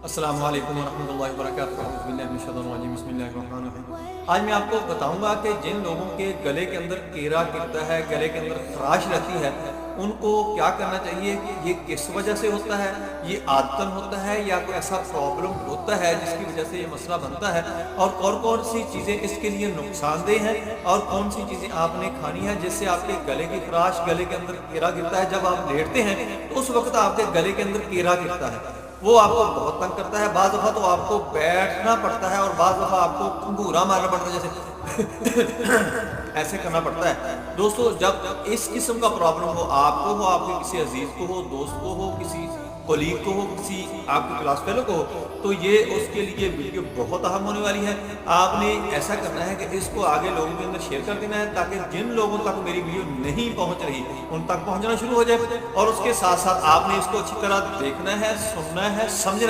अस्सलाम वालेकुम वरहमतुल्लाहि वबरकातुहू। औज़ु बिल्लाहि मिनश शैतानिर रजीम। बिस्मिल्लाहिर्रहमानिर्रहीम। आज मैं आपको बताऊंगा कि जिन लोगों के गले के अंदर कीड़ा गिरता है, गले के अंदर खराश रहती है, उनको क्या करना चाहिए, ये किस वजह से होता है, ये आदतन होता है या कोई ऐसा प्रॉब्लम होता है जिसकी वजह से ये मसला बनता है, और कौन कौन सी चीज़ें इसके लिए नुकसानदेह हैं और कौन सी चीज़ें आपने खानी है जिससे आपके गले की खराश, गले के अंदर कीड़ा गिरता है। जब आप लेटते हैं तो उस वक्त आपके गले के अंदर कीड़ा गिरता है, वो आपको बहुत तंग करता है। बाज़ दफ़ा तो आपको बैठना पड़ता है और बाज़ दफ़ा आपको घंघूरा मारना पड़ता है, जैसे ऐसे करना पड़ता है। दोस्तों, जब इस किस्म का प्रॉब्लम हो, आपको हो, आपके किसी अजीज़ को हो, दोस्त को हो, किसी कोलीग को हो, किसी आपके क्लास फेलो को हो, तो ये उसके लिए वीडियो बहुत अहम होने वाली है। आपने ऐसा करना है कि इसको आगे लोगों के अंदर शेयर कर देना है, ताकि जिन लोगों तक मेरी वीडियो नहीं पहुंच रही उन तक पहुंचना शुरू हो जाए। और उसके साथ साथ आपने इसको अच्छी तरह देखना है, सुनना है, समझना है।